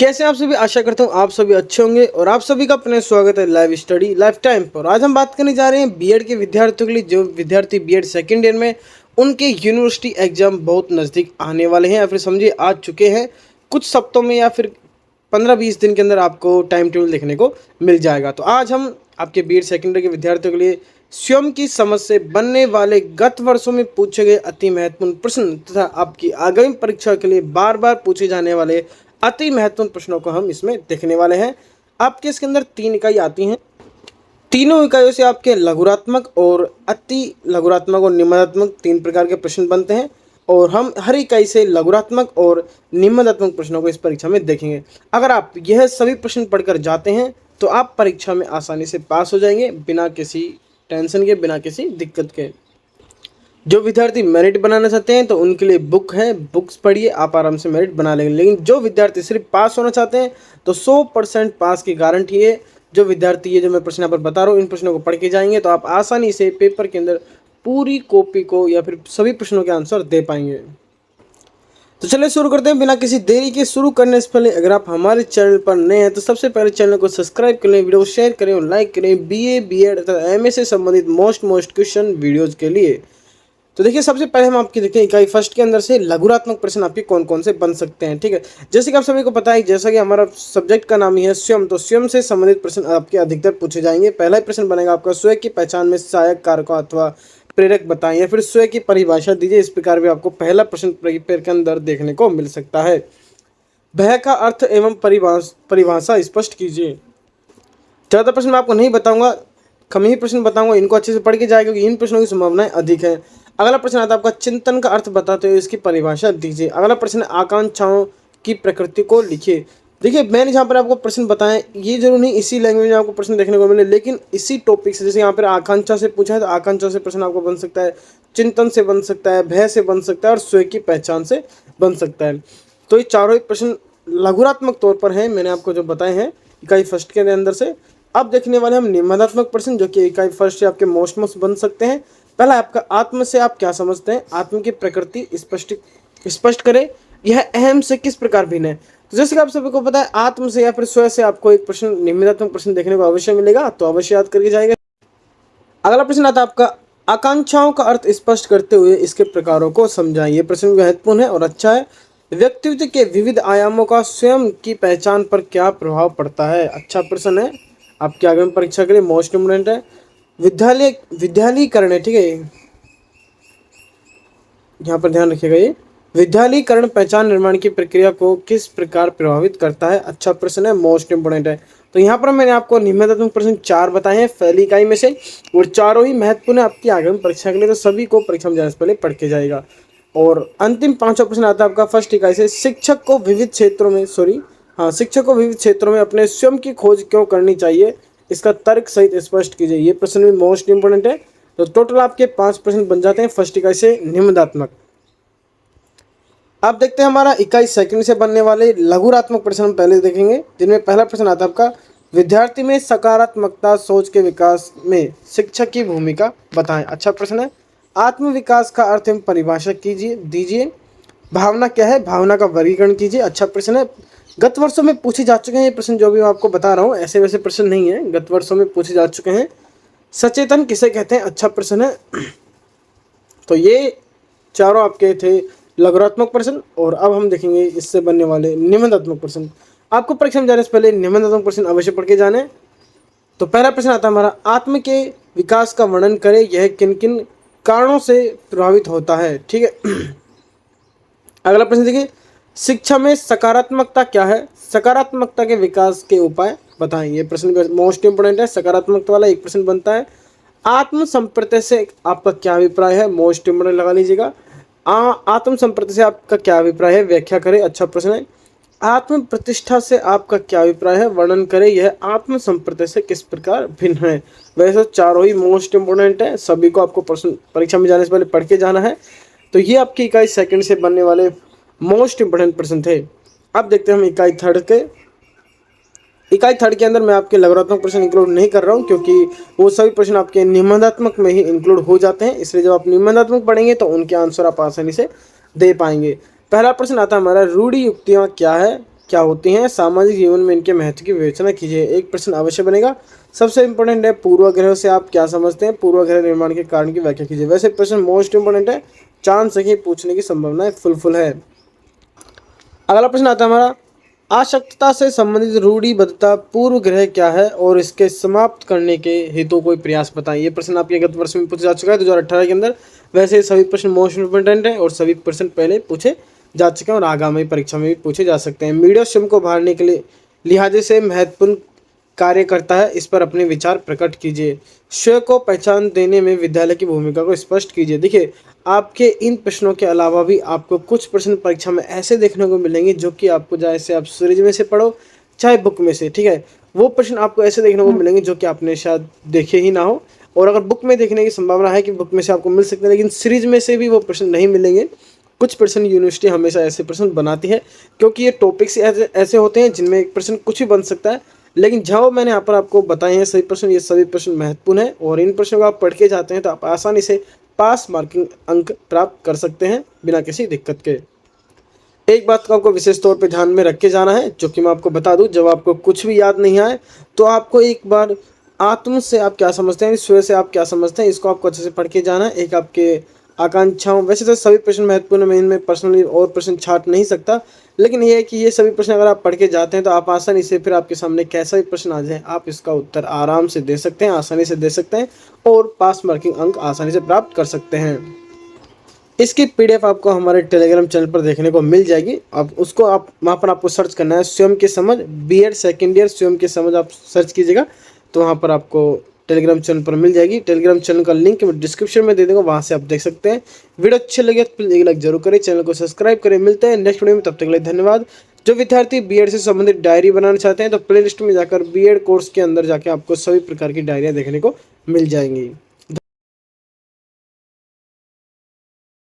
कैसे आप सभी। आशा करता हूँ आप सभी अच्छे होंगे और आप सभी का अपने स्वागत है लाइव स्टडी लाइफ टाइम पर। आज हम बात करने जा रहे हैं बीएड के विद्यार्थियों के लिए। जो विद्यार्थी बीएड सेकेंड ईयर में, उनके यूनिवर्सिटी एग्जाम बहुत नज़दीक आने वाले हैं या फिर समझिए आ चुके हैं। कुछ हफ्तों में या फिर 15-20 दिन के अंदर आपको टाइम टेबल देखने को मिल जाएगा। तो आज हम आपके बीएड सेकेंड ईयर के विद्यार्थियों के लिए स्वयं की समझ से बनने वाले गत वर्षों में पूछे गए अति महत्वपूर्ण प्रश्न तथा आपकी आगामी परीक्षा के लिए बार बार पूछे जाने वाले अति महत्वपूर्ण प्रश्नों को हम इसमें देखने वाले हैं। आपके इसके अंदर 3 इकाई आती हैं। तीनों इकाइयों से आपके लघुरात्मक और अति लघुरात्मक और निम्नात्मक 3 प्रकार के प्रश्न बनते हैं और हम हर इकाई से लघुरात्मक और निम्नात्मक प्रश्नों को इस परीक्षा में देखेंगे। अगर आप यह सभी प्रश्न पढ़कर जाते हैं तो आप परीक्षा में आसानी से पास हो जाएंगे, बिना किसी टेंशन के, बिना किसी दिक्कत के। जो विद्यार्थी मेरिट बनाना चाहते हैं तो उनके लिए बुक है, बुक्स पढ़िए, आप आराम से मेरिट बना लेंगे। लेकिन जो विद्यार्थी सिर्फ पास होना चाहते हैं तो 100% पास की गारंटी है। जो विद्यार्थी ये जो मैं प्रश्न यहाँ पर बता रहा हूँ, इन प्रश्नों को पढ़ के जाएंगे तो आप आसानी से पेपर के अंदर पूरी कॉपी को या फिर सभी प्रश्नों के आंसर दे पाएंगे। तो चलिए शुरू करते हैं बिना किसी देरी के। शुरू करने से पहले अगर आप हमारे चैनल पर नए हैं तो सबसे पहले चैनल को सब्सक्राइब कर लें, वीडियो को शेयर करें और लाइक करें बीए, बीएड तथा एमए से संबंधित मोस्ट क्वेश्चन वीडियोज़ के लिए। तो देखिए, सबसे पहले हम आपकी देखते हैं इकाई फर्स्ट के अंदर से लघुरात्मक प्रश्न आपके कौन कौन से बन सकते हैं। ठीक है, जैसे कि आप सभी को पता है, जैसा कि हमारा सब्जेक्ट का नाम ही है स्वयं, तो स्वयं से संबंधित प्रश्न आपके अधिकतर पूछे जाएंगे। पहला ही प्रश्न बनेगा आपका, स्वयं की पहचान में सहायक कारकों अथवा प्रेरक बताएं, या फिर स्वयं की परिभाषा दीजिए। इस प्रकार भी आपको पहला प्रश्न पेपर के अंदर देखने को मिल सकता है। भय का अर्थ एवं परिभाषा स्पष्ट कीजिए। ज़्यादा प्रश्न मैं आपको नहीं बताऊंगा, कम ही प्रश्न बताऊंगा, इनको अच्छे से पढ़ के जाएगा क्योंकि इन प्रश्नों की संभावनाएं अधिक है। अगला प्रश्न आता है आपका, चिंतन का अर्थ बताते हुए इसकी परिभाषा दीजिए। अगला प्रश्न, आकांक्षाओं की प्रकृति को लिखिए। देखिए, मैंने जहाँ पर आपको प्रश्न बताएं, ये जरूर नहीं इसी लैंग्वेज में आपको प्रश्न देखने को मिले, लेकिन इसी टॉपिक से, जैसे यहाँ पर आकांक्षा से पूछा है तो आकांक्षा से प्रश्न आपको बन सकता है, चिंतन से बन सकता है, भय से बन सकता है और स्वयं की पहचान से बन सकता है। तो ये चारों ही प्रश्न लघुरात्मक तौर पर हैं, मैंने आपको जो बताए हैं इकाई फर्स्ट के अंदर से। अब देखने वाले हम निम्नात्मक प्रश्न, जो कि इकाई फर्स्ट से आपके मोस्ट बन सकते हैं। पहला आपका, आत्म से आप क्या समझते हैं? आत्म की प्रकृति स्पष्ट करें, यह अहम से किस प्रकार भिन्न है। तो जैसे कि आप सभी को पता है, आत्म से या फिर स्वयं से आपको एक प्रश्न, निम्नात्मक प्रश्न देखने को अवश्य मिलेगा, तो अवश्य याद करके जाएगा। अगला प्रश्न आता है आपका, आकांक्षाओं का अर्थ स्पष्ट करते हुए इसके प्रकारों को समझाएं। ये प्रश्न महत्वपूर्ण है और अच्छा है। व्यक्तित्व के विविध आयामों का स्वयं की पहचान पर क्या प्रभाव पड़ता है? अच्छा प्रश्न है, आपकी आगामी परीक्षा के लिए मोस्ट इम्पोर्टेंट है। विद्यालयीकरण है, ठीक है, यहाँ पर ध्यान रखिएगा। ये विद्यालयीकरण पहचान निर्माण की प्रक्रिया को किस प्रकार प्रभावित करता है? अच्छा प्रश्न है, मोस्ट इम्पोर्टेंट है। तो यहाँ पर मैंने आपको निम्नात्मक प्रश्न 4 बताए हैं पहली इकाई में से, और चारों ही महत्वपूर्ण है आपकी आगामी परीक्षा के लिए, तो सभी को परीक्षा में जाने से पहले पढ़ के जाएगा। और अंतिम 5वां प्रश्न आता है आपका फर्स्ट इकाई से, शिक्षक को विविध क्षेत्रों में अपने स्वयं की खोज क्यों करनी चाहिए? इसका तर्क सहित स्पष्ट कीजिए। ये प्रश्न भी मोस्ट इंपोर्टेंट है। तो टोटल आपके 5 प्रश्न बन जाते हैं फर्स्ट इकाई से निम्नात्मक। अब देखते हैं हमारा इकाई सेकंड से बनने वाले लघुरात्मक प्रश्न हम पहले देखेंगे, जिनमें पहला प्रश्न आता है आपका, विद्यार्थी में सकारात्मकता सोच के विकास में शिक्षक की भूमिका बताएं। अच्छा प्रश्न है। आत्म विकास का अर्थ एवं परिभाषा दीजिए। भावना क्या है? भावना का वर्गीकरण कीजिए। अच्छा प्रश्न है। गत वर्षों में पूछे जा चुके हैं ये प्रश्न, जो भी मैं आपको बता रहा हूँ ऐसे वैसे प्रश्न नहीं है, गत वर्षों में पूछे जा चुके हैं। सचेतन किसे कहते हैं? अच्छा प्रश्न है। तो ये चारों आपके थे लघुरात्मक प्रश्न, और अब हम देखेंगे इससे बनने वाले निम्नात्मक प्रश्न। आपको परीक्षा में जाने से पहले निम्नात्मक प्रश्न अवश्य पढ़ के जाने। तो पहला प्रश्न आता है हमारा, आत्म के विकास का वर्णन करें, यह किन किन कारणों से प्रभावित होता है? ठीक है। अगला प्रश्न देखिए, शिक्षा में सकारात्मकता क्या है? सकारात्मकता के विकास के उपाय बताएं। ये प्रश्न मोस्ट इंपोर्टेंट है, सकारात्मकता वाला एक प्रश्न बनता है। आत्म संप्रत्यय से आपका क्या अभिप्राय है? मोस्ट इंपोर्टेंट लगा लीजिएगा। आत्म संप्रत्यय से आपका क्या अभिप्राय है? व्याख्या करें। अच्छा प्रश्न है। आत्म प्रतिष्ठा से आपका क्या अभिप्राय है? वर्णन करें, यह आत्म संप्रत्यय से किस प्रकार भिन्न है। वैसे चारों ही मोस्ट इंपोर्टेंट है, सभी को आपको प्रश्न परीक्षा में जाने से पहले पढ़ के जाना है। तो ये आपकी इकाई सेकंड से बनने वाले मोस्ट इंपोर्टेंट प्रश्न थे। अब देखते हैं हम इकाई थर्ड के। इकाई थर्ड के अंदर मैं आपके लघुरात्मक प्रश्न इंक्लूड नहीं कर रहा हूँ, क्योंकि वो सभी प्रश्न आपके निम्नात्मक में ही इंक्लूड हो जाते हैं, इसलिए जब आप निम्नात्मक पढ़ेंगे तो उनके आंसर आप आसानी से दे पाएंगे। पहला प्रश्न आता है हमारा, रूढ़ि युक्तियाँ क्या है? क्या होती हैं, सामाजिक जीवन में इनके महत्व की विवेचना कीजिए। एक प्रश्न अवश्य बनेगा। सबसे इंपॉर्टेंट है, पूर्वाग्रह से आप क्या समझते हैं, पूर्वाग्रह निर्माण के कारण की व्याख्या कीजिए। वैसे प्रश्न मोस्ट इंपॉर्टेंट है, चांस है कि पूछने की संभावना फुल है। अगला प्रश्न आता है हमारा, आशक्तता से संबंधित रूढ़िबद्धता पूर्व ग्रह क्या है और इसके समाप्त करने के हेतु कोई प्रयास बताएं। ये प्रश्न आपके गत वर्ष में पूछा जा चुका है 2018 के अंदर। वैसे सभी प्रश्न मोस्ट इंपोर्टेंट हैं और सभी प्रश्न पहले पूछे जा चुके हैं और आगामी परीक्षा में भी पूछे जा सकते हैं। मीडिया स्वयं को बाहरने के लिए लिहाजे से महत्वपूर्ण कार्य करता है, इस पर अपने विचार प्रकट कीजिए। स्वयं को पहचान देने में विद्यालय की भूमिका को स्पष्ट कीजिए। देखिए, आपके इन प्रश्नों के अलावा भी आपको कुछ प्रश्न परीक्षा में ऐसे देखने को मिलेंगे जो कि आपको, जैसे आप सीरीज में से पढ़ो चाहे बुक में से, ठीक है, वो प्रश्न आपको ऐसे देखने को मिलेंगे जो कि आपने शायद देखे ही ना हो। और अगर बुक में देखने की संभावना है कि बुक में से आपको मिल सकते हैं, लेकिन सीरीज में से भी वो प्रश्न नहीं मिलेंगे। कुछ प्रश्न यूनिवर्सिटी हमेशा ऐसे प्रश्न बनाती है क्योंकि ये टॉपिक्स ऐसे होते हैं जिनमें एक प्रश्न कुछ भी बन सकता है, लेकिन जो मैंने यहाँ पर आपको बताए हैं सभी प्रश्न, ये सभी प्रश्न महत्वपूर्ण है और इन प्रश्नों को आप पढ़ के जाते हैं तो आप आसानी से पास मार्किंग अंक प्राप्त कर सकते हैं बिना किसी दिक्कत के। एक बात को आपको विशेष तौर पे ध्यान में रख के जाना है, जो कि मैं आपको बता दूं, जब आपको कुछ भी याद नहीं आए तो आपको एक बार आत्म से आप क्या समझते हैं, स्वयं से आप क्या समझते हैं, इसको आपको अच्छे से पढ़ के जाना है। एक आपके आकांक्षाओं, वैसे तो सभी प्रश्न महत्वपूर्ण, मैं इनमें पर्सनली और प्रश्न छाट नहीं सकता, लेकिन ये है कि ये सभी प्रश्न अगर आप पढ़ के जाते हैं तो आप आसानी से, फिर आपके सामने कैसा भी प्रश्न आ जाए आप इसका उत्तर आराम से दे सकते हैं, आसानी से दे सकते हैं और पास मार्किंग अंक आसानी से प्राप्त कर सकते हैं। इसकी पीडीएफ आपको हमारे टेलीग्राम चैनल पर देखने को मिल जाएगी। आप उसको, आप वहाँ पर आपको सर्च करना है स्वयं के समझ बीएड सेकेंड ईयर स्वयं के समझ, आप सर्च कीजिएगा तो वहाँ पर आपको टेलीग्राम चैनल पर मिल जाएगी। टेलीग्राम चैनल का लिंक मैं डिस्क्रिप्शन में दे दूँगा, वहाँ से आप देख सकते हैं। वीडियो अच्छे लगे तो प्लीज एक लाइक जरूर करें, चैनल को सब्सक्राइब करें। मिलते हैं नेक्स्ट वीडियो में, तब तक के लिए धन्यवाद। जो विद्यार्थी बीएड से संबंधित डायरी बनाना चाहते हैं तो प्ले लिस्ट में जाकर बीएड कोर्स के अंदर जाकर आपको सभी प्रकार की डायरियाँ देखने को मिल जाएंगी।